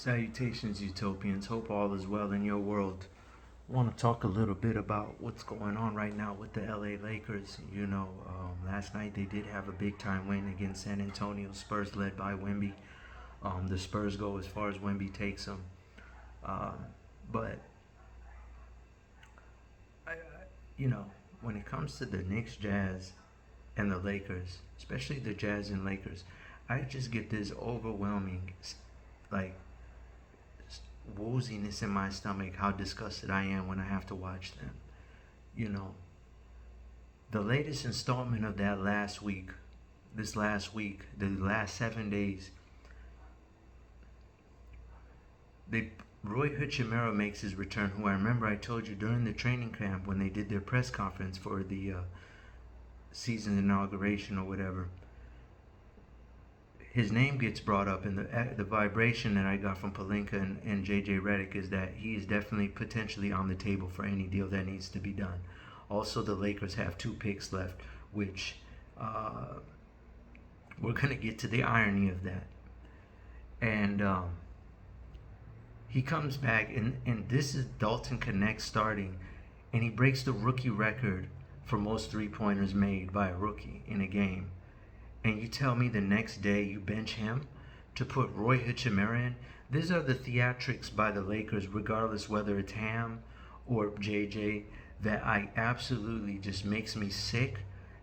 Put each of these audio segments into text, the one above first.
Salutations, Utopians. Hope all is well in your world. I want to talk a little bit about what's going on right now with the LA Lakers. Last night they did have a big time win against San Antonio Spurs, led by Wemby. The Spurs go as far as Wemby takes them. Um, but, I, you know, when it comes to the Knicks, Jazz, and the Lakers, especially the Jazz and Lakers, I just get this overwhelming, like, wooziness in my stomach, how disgusted I am when I have to watch them. You know, the latest installment of that last week, the last 7 days, they Roy Hachimura makes his return, who I remember I told you during the training camp when they did their press conference for the season inauguration or whatever. His name gets brought up, and the vibration that I got from Palinka and JJ Redick is that he is definitely potentially on the table for any deal that needs to be done. Also, the Lakers have 2 picks left, which we're going to get to the irony of that. And he comes back, and this is Dalton Connect starting, and he breaks the rookie record for most three-pointers made by a rookie in a game. And you tell me the next day you bench him to put Roy Hachimura in? These are the theatrics by the Lakers, regardless whether it's Ham or JJ, that I absolutely just makes me sick,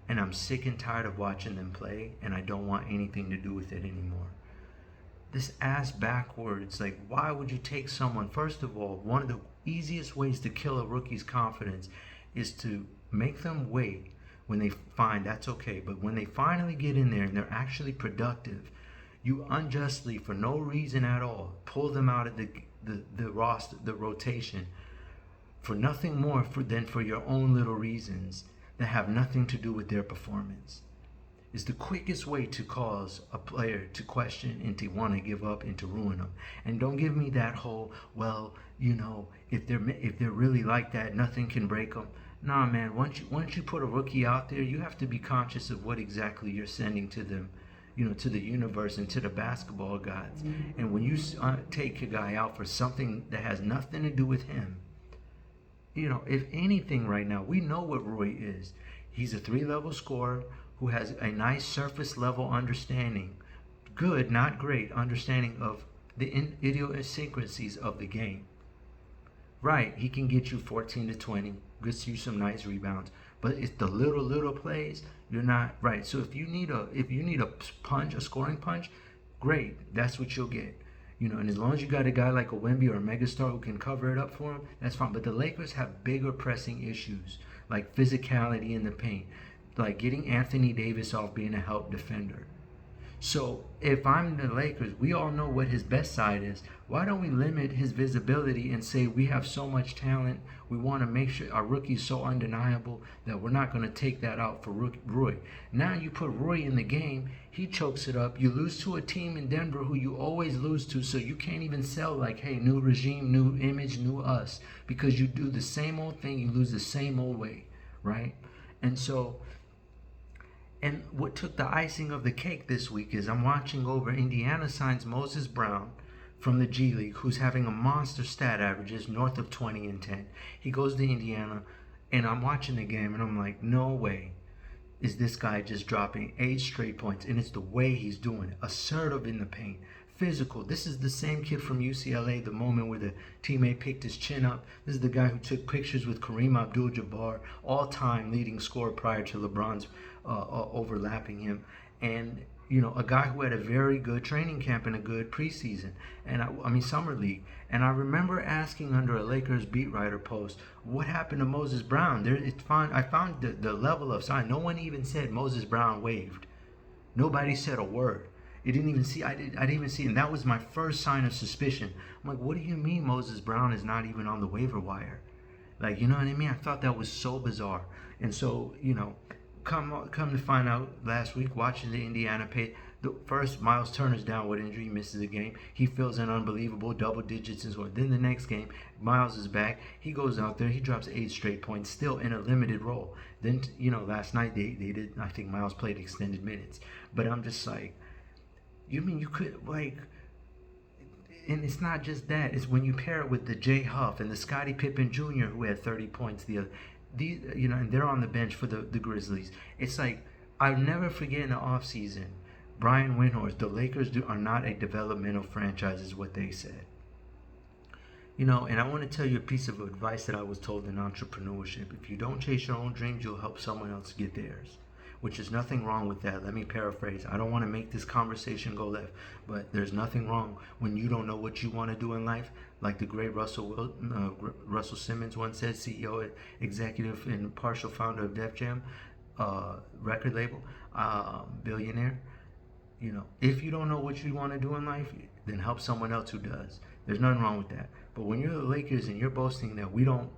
and I'm sick and tired of watching them play, and I don't want anything to do with it anymore. This ass backwards, like, why would you take someone? First of all, one of the easiest ways to kill a rookie's confidence is to make them wait. When they find that's okay, but when they finally get in there and they're actually productive, you unjustly, for no reason at all, pull them out of the roster, the rotation, for nothing more than for your own little reasons that have nothing to do with their performance. Is the quickest way to cause a player to question and to want to give up and to ruin them. And don't give me that whole, well, if they're really like that, nothing can break them. Nah, man. Once you put a rookie out there, you have to be conscious of what exactly you're sending to them, to the universe and to the basketball gods. And when you take your guy out for something that has nothing to do with him, if anything, right now we know what Roy is. He's a 3-level scorer who has a nice surface level understanding, good, not great, understanding of the idiosyncrasies of the game. Right, he can get you 14 to 20, gets you some nice rebounds, but it's the little plays. You're not right. So if you need a punch, a scoring punch, great, that's what you'll get. And as long as you got a guy like a Wemby or a megastar who can cover it up for him, that's fine. But the Lakers have bigger pressing issues, like physicality in the paint, like getting Anthony Davis off being a help defender. So if I'm the Lakers, we all know what his best side is. Why don't we limit his visibility and say we have so much talent, we want to make sure our rookie's so undeniable that we're not going to take that out for Roy. Now you put Roy in the game, he chokes it up. You lose to a team in Denver who you always lose to, so you can't even sell like, hey, new regime, new image, new us, because you do the same old thing, you lose the same old way, right? And what took the icing of the cake this week is I'm watching over Indiana signs Moses Brown from the G League, who's having a monster stat averages north of 20 and 10. He goes to Indiana, and I'm watching the game, and I'm like, no way is this guy just dropping 8 straight points. And it's the way he's doing it. Assertive in the paint. Physical. This is the same kid from UCLA, the moment where the teammate picked his chin up. This is the guy who took pictures with Kareem Abdul-Jabbar, all-time leading scorer prior to LeBron's overlapping him. And, a guy who had a very good training camp and a good preseason. And I mean, summer league. And I remember asking under a Lakers beat writer post, what happened to Moses Brown? I found the level of sign. No one even said Moses Brown waived. Nobody said a word. It didn't even see. I didn't even see, and that was my first sign of suspicion. I'm like, what do you mean Moses Brown is not even on the waiver wire? Like, you know what I mean? I thought that was so bizarre. And so, come to find out last week, watching the Indiana pay, the first Miles Turner's down with injury, misses a game. He fills in unbelievable double digits and so on. Then the next game, Miles is back. He goes out there. He drops 8 straight points, still in a limited role. Then, last night they did. I think Miles played extended minutes. But I'm just like, you mean you could, like, and it's not just that. It's when you pair it with the Jay Huff and the Scottie Pippen Jr. who had 30 points the other. These, and they're on the bench for the Grizzlies. It's like I'll never forget in the offseason, Brian Windhorst, the Lakers are not a developmental franchise, is what they said. And I want to tell you a piece of advice that I was told in entrepreneurship. If you don't chase your own dreams, you'll help someone else get theirs, which is nothing wrong with that. Let me paraphrase. I don't want to make this conversation go left, but there's nothing wrong when you don't know what you want to do in life. Like the great Russell Simmons once said, CEO, executive, and partial founder of Def Jam record label, billionaire. If you don't know what you want to do in life, then help someone else who does. There's nothing wrong with that. But when you're the Lakers and you're boasting that we don't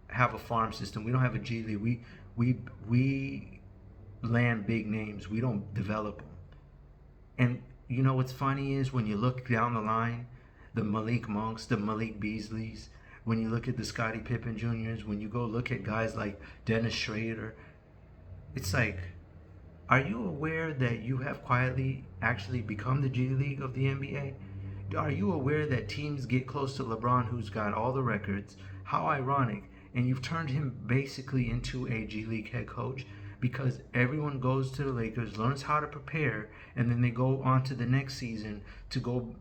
have a farm system, we don't have a G League, we land big names, we don't develop them. And what's funny is when you look down the line, the Malik Monks, the Malik Beasleys, when you look at the Scottie Pippen Juniors, when you go look at guys like Dennis Schrader, it's like, are you aware that you have quietly actually become the G League of the NBA? Are you aware that teams get close to LeBron, who's got all the records? How ironic. And you've turned him basically into a G League head coach because everyone goes to the Lakers, learns how to prepare, and then they go on to the next season to go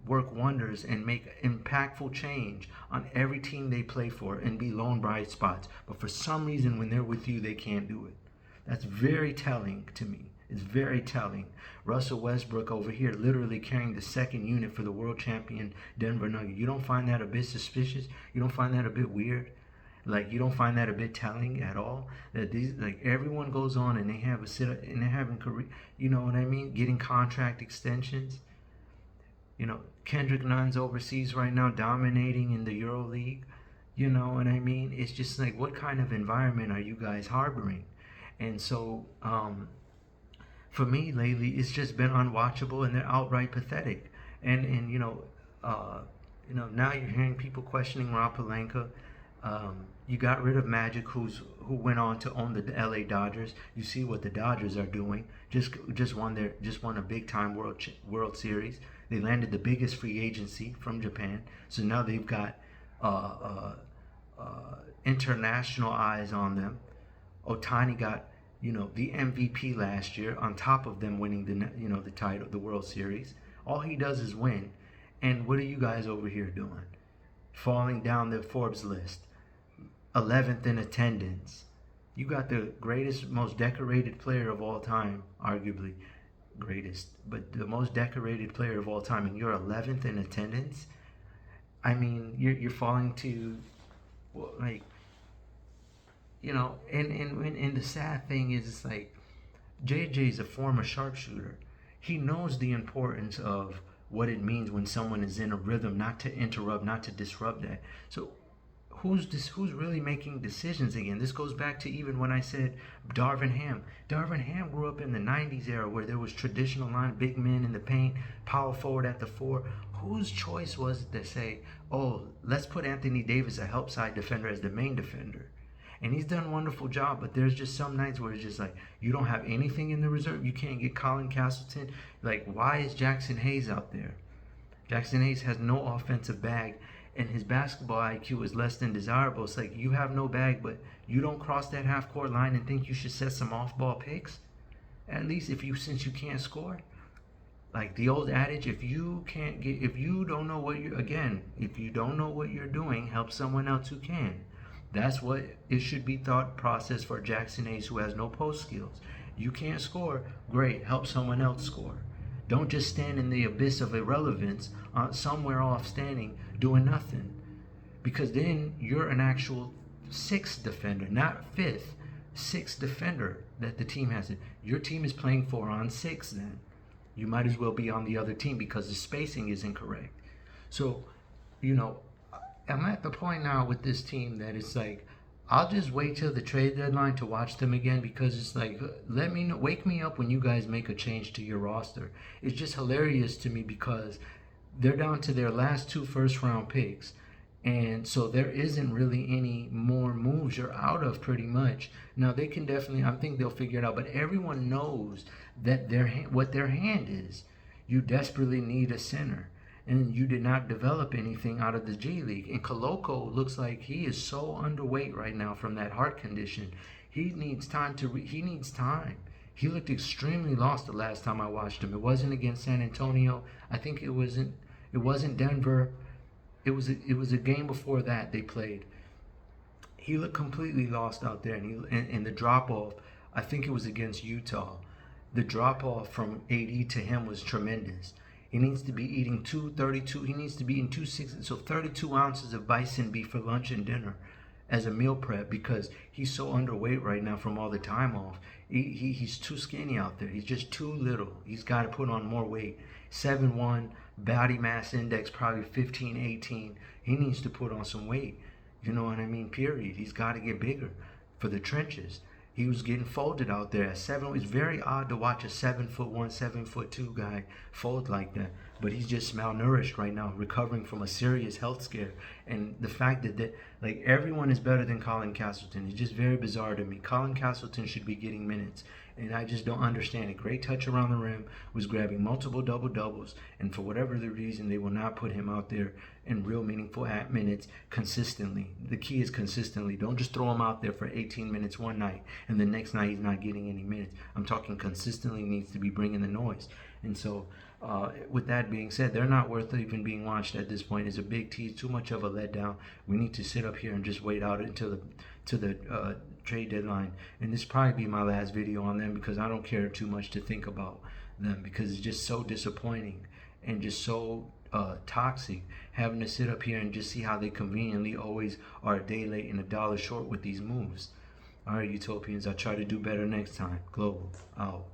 work wonders and make impactful change on every team they play for and be lone bright spots. But for some reason, when they're with you, they can't do it. That's very telling to me. It's very telling. Russell Westbrook over here literally carrying the second unit for the world champion Denver Nuggets. You don't find that a bit suspicious? You don't find that a bit weird? Like, you don't find that a bit telling at all? That these, like, everyone goes on and they have and they're having career, you know what I mean? Getting contract extensions. Kendrick Nunn's overseas right now dominating in the Euro League. You know what I mean? It's just like, what kind of environment are you guys harboring? And so, for me lately, it's just been unwatchable, and they're outright pathetic. And now you're hearing people questioning Rob Pelinka. You got rid of Magic, who went on to own the LA Dodgers. You see what the Dodgers are doing. Just won a big time World Series. They landed the biggest free agency from Japan. So now they've got international eyes on them. Otani got the MVP last year on top of them winning the title, the World Series. All he does is win. And what are you guys over here doing? Falling down the Forbes list, 11th in attendance. You got the greatest, most decorated player of all time, arguably greatest, but the most decorated player of all time, and you're 11th in attendance. I mean, you're falling to, like, and the sad thing is, it's like, JJ's a former sharpshooter. He knows the importance of what it means when someone is in a rhythm, not to interrupt, not to disrupt that. So who's really making decisions again? This goes back to even when I said Darvin Ham. Darvin Ham grew up in the 90s era where there was traditional line, big men in the paint, power forward at the 4. Whose choice was it to say, oh, let's put Anthony Davis, a help side defender, as the main defender? And he's done a wonderful job, but there's just some nights where it's just like, you don't have anything in the reserve. You can't get Colin Castleton. Like, why is Jackson Hayes out there? Jackson Hayes has no offensive bag, and his basketball IQ is less than desirable. It's like, you have no bag, but you don't cross that half-court line and think you should set some off-ball picks? At least since you can't score? Like the old adage, if you don't know what you're doing, help someone else who can. That's what it should be thought process for Jackson Hayes, who has no post skills. You can't score, great, help someone else score. Don't just stand in the abyss of irrelevance somewhere off standing doing nothing. Because then you're an actual 6th defender, not 5th, 6th defender that the team has. Your team is playing 4 on 6 then. You might as well be on the other team because the spacing is incorrect. So, I'm at the point now with this team that it's like, I'll just wait till the trade deadline to watch them again, because it's like, let me know, wake me up when you guys make a change to your roster. It's just hilarious to me because they're down to their last 2 first-round picks, and so there isn't really any more moves you're out of pretty much. Now they can definitely, I think they'll figure it out, but everyone knows that what their hand is. You desperately need a center. and you did not develop anything out of the G League. And Koloko looks like he is so underweight right now from that heart condition. He needs time he needs time. He looked extremely lost the last time I watched him. It wasn't against San Antonio. I think it wasn't Denver. It was a game before that they played. He looked completely lost out there, and the drop off, I think it was against Utah. The drop off from AD to him was tremendous. He needs to be eating 232. He needs to be eating 260. So 32 ounces of bison beef for lunch and dinner as a meal prep, because he's so underweight right now from all the time off. He's too skinny out there. He's just too little. He's got to put on more weight. 7'1", body mass index probably 15, 18. He needs to put on some weight. You know what I mean? Period. He's got to get bigger for the trenches. He was getting folded out there at 7. It's very odd to watch a 7'1", 7'2" guy fold like that. But he's just malnourished right now, recovering from a serious health scare. And the fact that like everyone is better than Colin Castleton is just very bizarre to me. Colin Castleton should be getting minutes, and I just don't understand it. Great touch around the rim, was grabbing multiple double-doubles, and for whatever the reason, they will not put him out there in real meaningful minutes consistently. The key is consistently. Don't just throw him out there for 18 minutes one night, and the next night he's not getting any minutes. I'm talking consistently needs to be bringing the noise. And so, with that being said, they're not worth even being watched at this point. It's a big tease, too much of a letdown. We need to sit up here and just wait out until the trade deadline. And this probably be my last video on them, because I don't care too much to think about them, because it's just so disappointing and just so toxic having to sit up here and just see how they conveniently always are a day late and $1 short with these moves. All right, Utopians, I'll try to do better next time. Global out.